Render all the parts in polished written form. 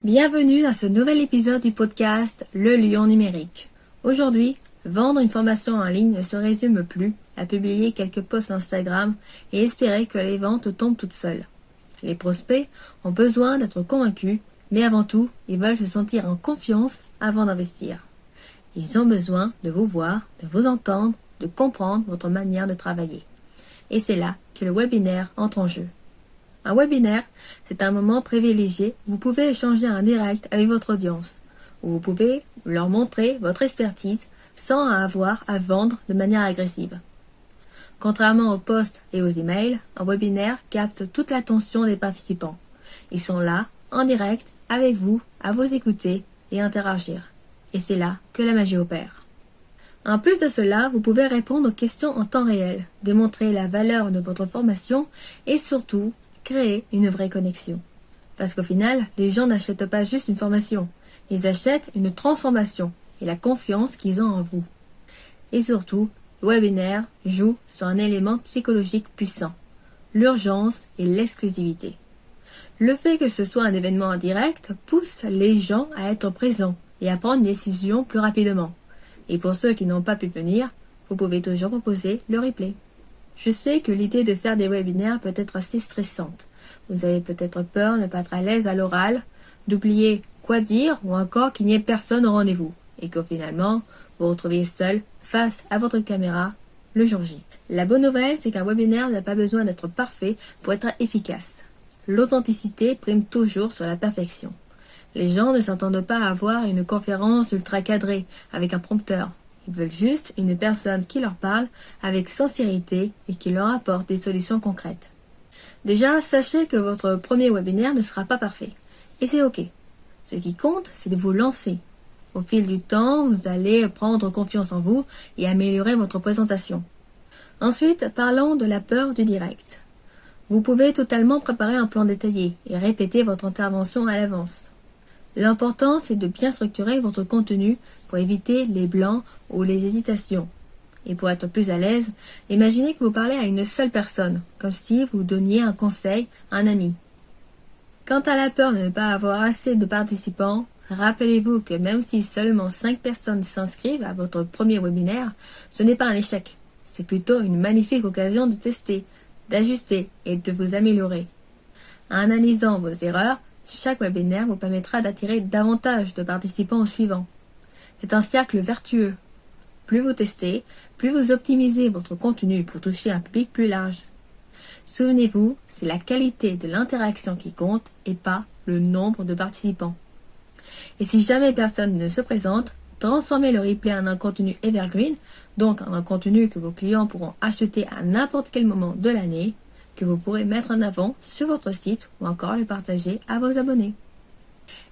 Bienvenue dans ce nouvel épisode du podcast Le Lion numérique. Aujourd'hui, vendre une formation en ligne ne se résume plus à publier quelques posts Instagram et espérer que les ventes tombent toutes seules. Les prospects ont besoin d'être convaincus, mais avant tout, ils veulent se sentir en confiance avant d'investir. Ils ont besoin de vous voir, de vous entendre, de comprendre votre manière de travailler. Et c'est là que le webinaire entre en jeu. Un webinaire, c'est un moment privilégié où vous pouvez échanger en direct avec votre audience, où vous pouvez leur montrer votre expertise sans avoir à vendre de manière agressive. Contrairement aux posts et aux emails, un webinaire capte toute l'attention des participants. Ils sont là, en direct, avec vous, à vous écouter et interagir. Et c'est là que la magie opère. En plus de cela, vous pouvez répondre aux questions en temps réel, démontrer la valeur de votre formation et surtout, créer une vraie connexion. Parce qu'au final, les gens n'achètent pas juste une formation, ils achètent une transformation et la confiance qu'ils ont en vous. Et surtout, le webinaire joue sur un élément psychologique puissant, l'urgence et l'exclusivité. Le fait que ce soit un événement en direct pousse les gens à être présents et à prendre une décision plus rapidement. Et pour ceux qui n'ont pas pu venir, vous pouvez toujours proposer le replay. Je sais que l'idée de faire des webinaires peut être assez stressante. Vous avez peut-être peur de ne pas être à l'aise à l'oral, d'oublier quoi dire ou encore qu'il n'y ait personne au rendez-vous et que finalement, vous vous retrouviez seul face à votre caméra le jour J. La bonne nouvelle, c'est qu'un webinaire n'a pas besoin d'être parfait pour être efficace. L'authenticité prime toujours sur la perfection. Les gens ne s'attendent pas à avoir une conférence ultra cadrée avec un prompteur. Ils veulent juste une personne qui leur parle avec sincérité et qui leur apporte des solutions concrètes. Déjà, sachez que votre premier webinaire ne sera pas parfait. Et c'est ok. Ce qui compte, c'est de vous lancer. Au fil du temps, vous allez prendre confiance en vous et améliorer votre présentation. Ensuite, parlons de la peur du direct. Vous pouvez totalement préparer un plan détaillé et répéter votre intervention à l'avance. L'important, c'est de bien structurer votre contenu pour éviter les blancs ou les hésitations. Et pour être plus à l'aise, imaginez que vous parlez à une seule personne, comme si vous donniez un conseil à un ami. Quant à la peur de ne pas avoir assez de participants, rappelez-vous que même si seulement 5 personnes s'inscrivent à votre premier webinaire, ce n'est pas un échec. C'est plutôt une magnifique occasion de tester, d'ajuster et de vous améliorer. En analysant vos erreurs, chaque webinaire vous permettra d'attirer davantage de participants au suivant. C'est un cercle vertueux. Plus vous testez, plus vous optimisez votre contenu pour toucher un public plus large. Souvenez-vous, c'est la qualité de l'interaction qui compte et pas le nombre de participants. Et si jamais personne ne se présente, transformez le replay en un contenu evergreen, donc en un contenu que vos clients pourront acheter à n'importe quel moment de l'année, que vous pourrez mettre en avant sur votre site ou encore le partager à vos abonnés.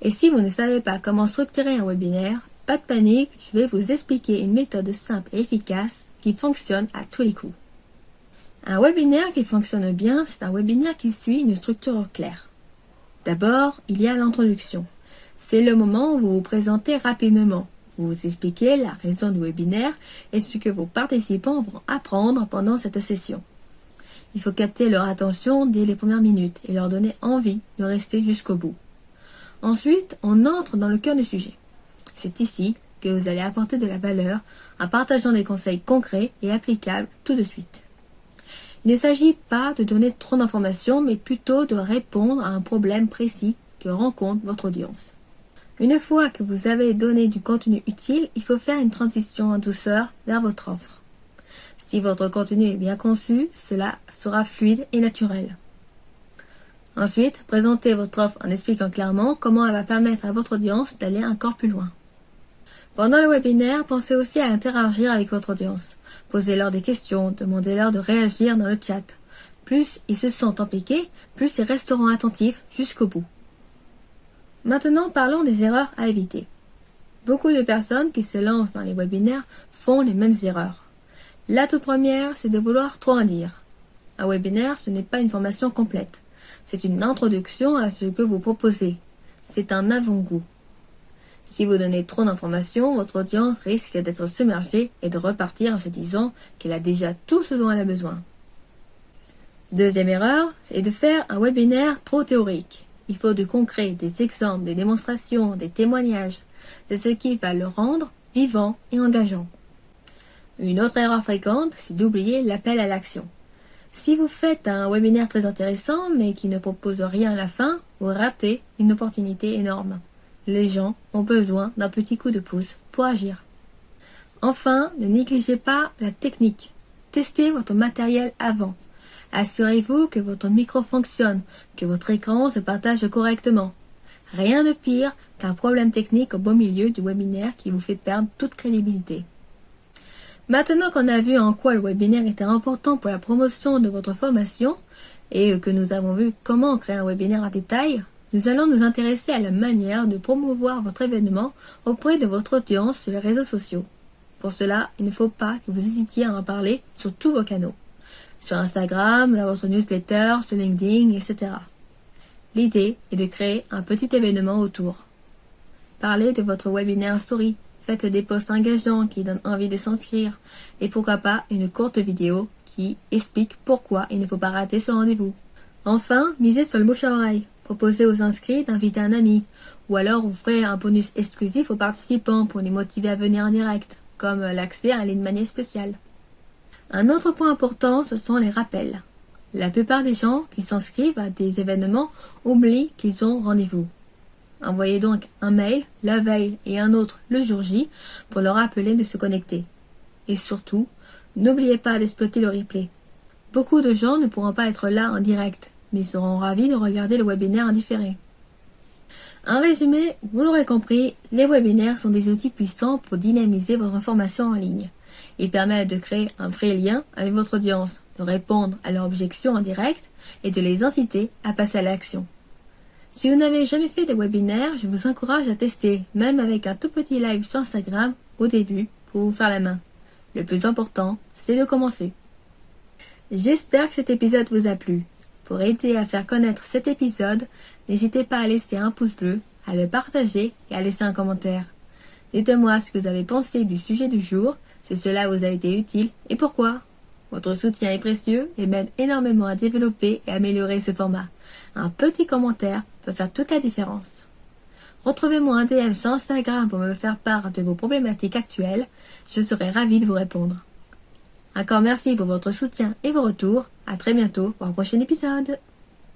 Et si vous ne savez pas comment structurer un webinaire, pas de panique, je vais vous expliquer une méthode simple et efficace qui fonctionne à tous les coups. Un webinaire qui fonctionne bien, c'est un webinaire qui suit une structure claire. D'abord, il y a l'introduction. C'est le moment où vous vous présentez rapidement. Vous vous expliquez la raison du webinaire et ce que vos participants vont apprendre pendant cette session. Il faut capter leur attention dès les premières minutes et leur donner envie de rester jusqu'au bout. Ensuite, on entre dans le cœur du sujet. C'est ici que vous allez apporter de la valeur en partageant des conseils concrets et applicables tout de suite. Il ne s'agit pas de donner trop d'informations, mais plutôt de répondre à un problème précis que rencontre votre audience. Une fois que vous avez donné du contenu utile, il faut faire une transition en douceur vers votre offre. Si votre contenu est bien conçu, cela sera fluide et naturel. Ensuite, présentez votre offre en expliquant clairement comment elle va permettre à votre audience d'aller encore plus loin. Pendant le webinaire, pensez aussi à interagir avec votre audience. Posez-leur des questions, demandez-leur de réagir dans le chat. Plus ils se sentent impliqués, plus ils resteront attentifs jusqu'au bout. Maintenant, parlons des erreurs à éviter. Beaucoup de personnes qui se lancent dans les webinaires font les mêmes erreurs. La toute première, c'est de vouloir trop en dire. Un webinaire, ce n'est pas une formation complète. C'est une introduction à ce que vous proposez. C'est un avant-goût. Si vous donnez trop d'informations, votre audience risque d'être submergée et de repartir en se disant qu'elle a déjà tout ce dont elle a besoin. Deuxième erreur, c'est de faire un webinaire trop théorique. il faut du concret, des exemples, des démonstrations, des témoignages. C'est ce qui va le rendre vivant et engageant. Une autre erreur fréquente, c'est d'oublier l'appel à l'action. Si vous faites un webinaire très intéressant mais qui ne propose rien à la fin, vous ratez une opportunité énorme. Les gens ont besoin d'un petit coup de pouce pour agir. Enfin, ne négligez pas la technique. Testez votre matériel avant. Assurez-vous que votre micro fonctionne, que votre écran se partage correctement. Rien de pire qu'un problème technique au beau milieu du webinaire qui vous fait perdre toute crédibilité. Maintenant qu'on a vu en quoi le webinaire était important pour la promotion de votre formation et que nous avons vu comment créer un webinaire en détail, nous allons nous intéresser à la manière de promouvoir votre événement auprès de votre audience sur les réseaux sociaux. Pour cela, il ne faut pas que vous hésitiez à en parler sur tous vos canaux. Sur Instagram, dans votre newsletter, sur LinkedIn, etc. L'idée est de créer un petit événement autour. Parlez de votre webinaire story. Faites des posts engageants qui donnent envie de s'inscrire. Et pourquoi pas une courte vidéo qui explique pourquoi il ne faut pas rater ce rendez-vous. Enfin, misez sur le bouche à oreille. Proposez aux inscrits d'inviter un ami. Ou alors vous ferez un bonus exclusif aux participants pour les motiver à venir en direct, comme l'accès à un lead magnet spécial. Un autre point important, ce sont les rappels. La plupart des gens qui s'inscrivent à des événements oublient qu'ils ont rendez-vous. Envoyez donc un mail la veille et un autre le jour J pour leur rappeler de se connecter. Et surtout, n'oubliez pas d'exploiter le replay. Beaucoup de gens ne pourront pas être là en direct, mais seront ravis de regarder le webinaire en différé. En résumé, vous l'aurez compris, les webinaires sont des outils puissants pour dynamiser votre formation en ligne. Ils permettent de créer un vrai lien avec votre audience, de répondre à leurs objections en direct et de les inciter à passer à l'action. Si vous n'avez jamais fait de webinaire, je vous encourage à tester, même avec un tout petit live sur Instagram au début pour vous faire la main. Le plus important, c'est de commencer. J'espère que cet épisode vous a plu. Pour aider à faire connaître cet épisode, n'hésitez pas à laisser un pouce bleu, à le partager et à laisser un commentaire. Dites-moi ce que vous avez pensé du sujet du jour, si cela vous a été utile et pourquoi. Votre soutien est précieux et m'aide énormément à développer et améliorer ce format. Un petit commentaire peut faire toute la différence. Retrouvez-moi un DM sur Instagram pour me faire part de vos problématiques actuelles. Je serai ravie de vous répondre. Encore merci pour votre soutien et vos retours. À très bientôt pour un prochain épisode.